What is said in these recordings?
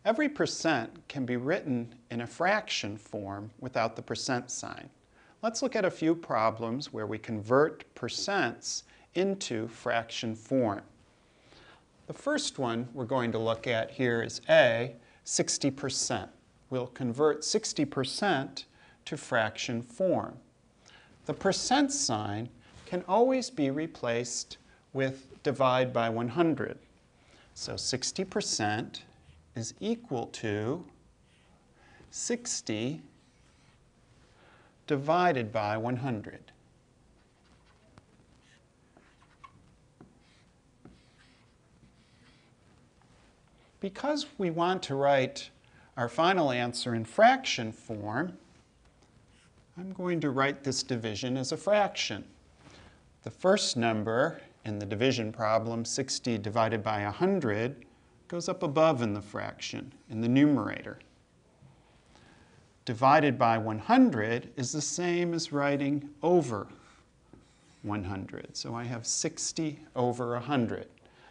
Every percent can be written in a fraction form without the percent sign. Let's look at a few problems where we convert percents into fraction form. The first one we're going to look at here is A, 60%. We'll convert 60% to fraction form. The percent sign can always be replaced with divide by 100. So 60% is equal to 60 divided by 100. Because we want to write our final answer in fraction form, I'm going to write this division as a fraction. The first number in the division problem, 60 divided by 100, goes up above in the fraction, in the numerator. Divided by 100 is the same as writing over 100. So I have 60 over 100.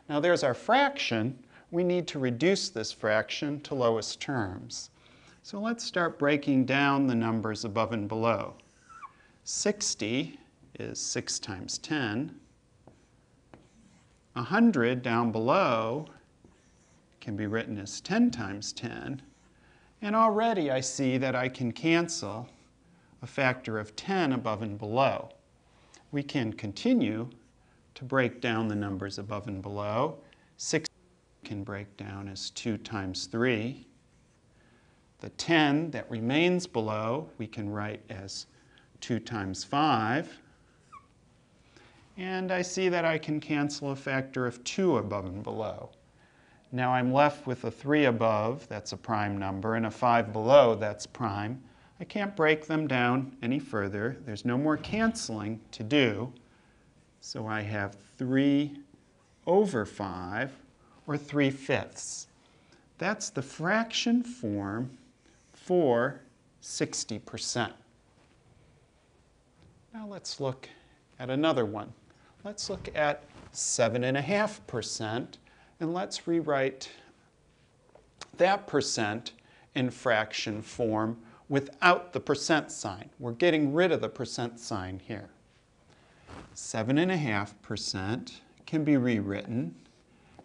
Now there's our fraction. We need to reduce this fraction to lowest terms. So let's start breaking down the numbers above and below. 60 is 6 times 10. 100 down below can be written as 10 times 10. And already I see that I can cancel a factor of 10 above and below. We can continue to break down the numbers above and below. 6 can break down as 2 times 3. The 10 that remains below we can write as 2 times 5. And I see that I can cancel a factor of 2 above and below. Now I'm left with a 3 above, that's a prime number, and a 5 below, that's prime. I can't break them down any further. There's no more canceling to do. So I have 3 over 5, or 3/5. That's the fraction form for 60%. Now let's look at another one. Let's look at 7.5%, and let's rewrite that percent in fraction form without the percent sign. We're getting rid of the percent sign here. 7.5% can be rewritten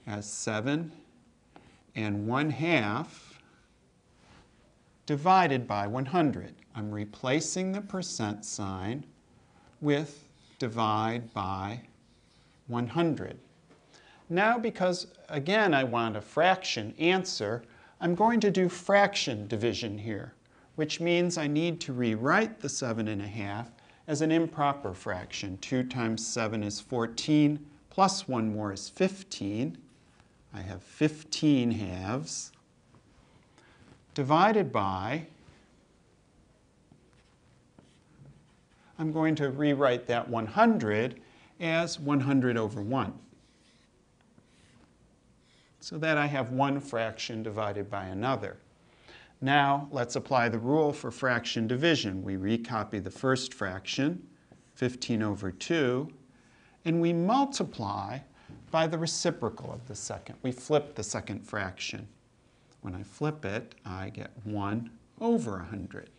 as 7.5 divided by 100. I'm replacing the percent sign with divide by 100. Now, because again I want a fraction answer, I'm going to do fraction division here, which means I need to rewrite the 7.5 as an improper fraction. 2 times 7 is 14, plus 1 more is 15. I have 15 halves divided by, I'm going to rewrite that 100 as 100 over 1. So that I have one fraction divided by another. Now let's apply the rule for fraction division. We recopy the first fraction, 15 over 2, and we multiply by the reciprocal of the second. We flip the second fraction. When I flip it, I get 1 over 100.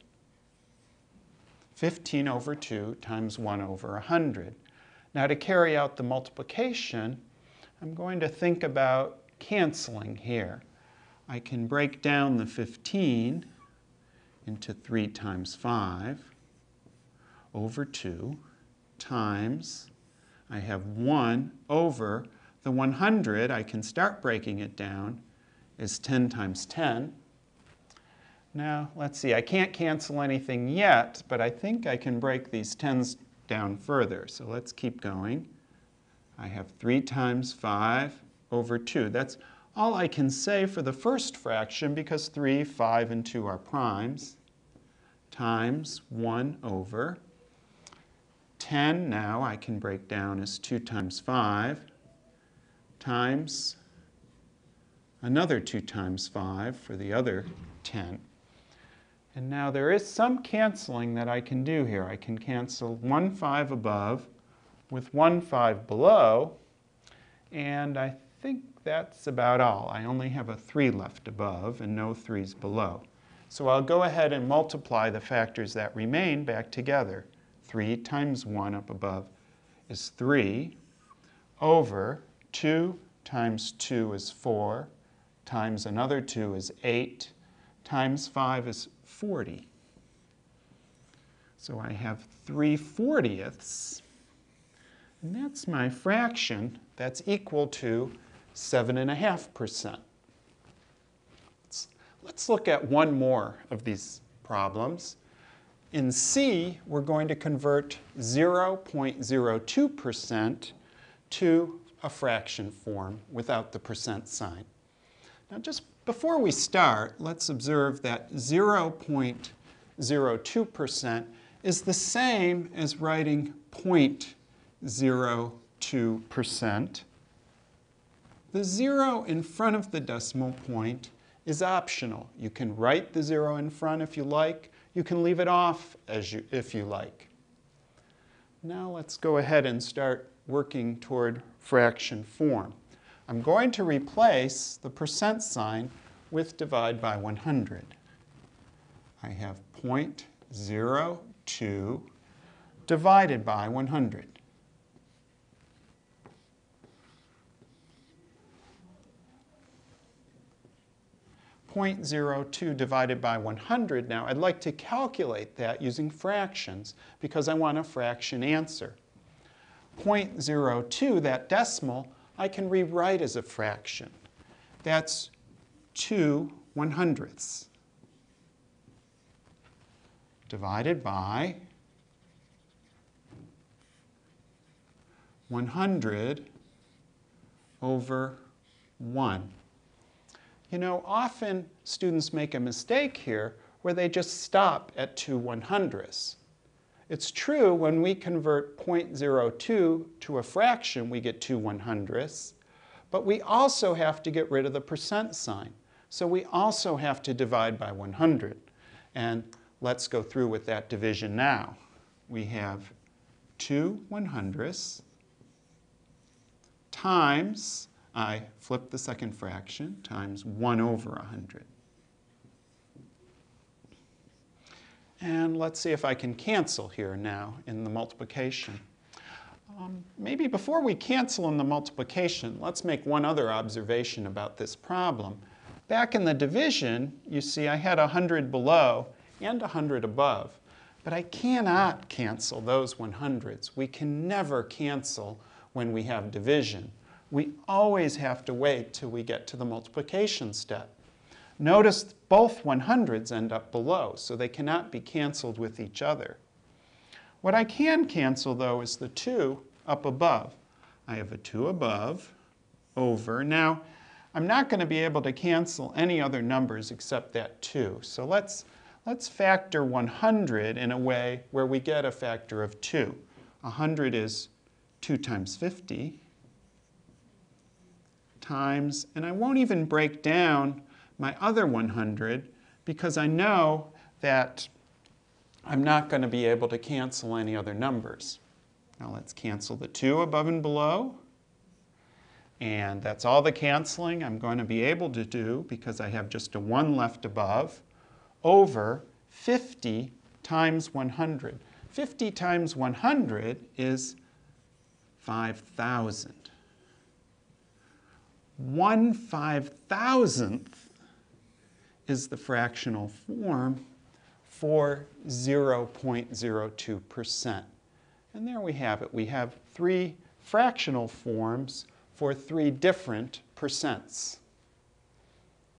15 over 2 times 1 over 100. Now to carry out the multiplication, I'm going to think about canceling here. I can break down the 15 into 3 times 5 over 2 times, I have 1 over the 100. I can start breaking it down as 10 times 10. Now, let's see, I can't cancel anything yet, but I think I can break these 10s down further. So let's keep going. I have 3 times 5 over 2. That's all I can say for the first fraction because 3, 5, and 2 are primes, times 1 over 10 now I can break down as 2 times 5 times another 2 times 5 for the other 10. And now there is some canceling that I can do here. I can cancel 1 5 above with 1 5 below, and I think that's about all. I only have a 3 left above and no 3's below. So I'll go ahead and multiply the factors that remain back together. 3 times 1 up above is 3 over 2 times 2 is 4 times another 2 is 8 times 5 is 40. So I have 3/40ths, and that's my fraction that's equal to 7.5%. Let's look at one more of these problems. In C, we're going to convert 0.02% to a fraction form without the percent sign. Now, just before we start, let's observe that 0.02% is the same as writing 0.02%. The 0 in front of the decimal point is optional. You can write the 0 in front if you like. You can leave it off if you like. Now let's go ahead and start working toward fraction form. I'm going to replace the percent sign with divide by 100. I have 0.02 divided by 100. 0.02 divided by 100. Now, I'd like to calculate that using fractions because I want a fraction answer. 0.02, that decimal, I can rewrite as a fraction. That's 2/100ths divided by 100 over 1. You know, often students make a mistake here where they just stop at 2/100ths. It's true when we convert 0.02 to a fraction, we get 2/100ths, but we also have to get rid of the percent sign. So we also have to divide by 100. And let's go through with that division now. We have 2/100ths times, I flip the second fraction, times 1 over 100. And let's see if I can cancel here now in the multiplication. Maybe before we cancel in the multiplication, let's make one other observation about this problem. Back in the division, you see I had 100 below and 100 above, but I cannot cancel those 100ths. We can never cancel when we have division. We always have to wait till we get to the multiplication step. Notice both 100ths end up below, so they cannot be canceled with each other. What I can cancel, though, is the 2 up above. I have a 2 above over. Now, I'm not going to be able to cancel any other numbers except that 2. So let's factor 100 in a way where we get a factor of 2. 100 is 2 times 50 times, and I won't even break down my other 100 because I know that I'm not going to be able to cancel any other numbers. Now let's cancel the 2 above and below. And that's all the canceling I'm going to be able to do because I have just a 1 left above over 50 times 100. 50 times 100 is 5,000. 1/5000th is the fractional form for 0.02%. And there we have it. We have 3 fractional forms for 3 different percents.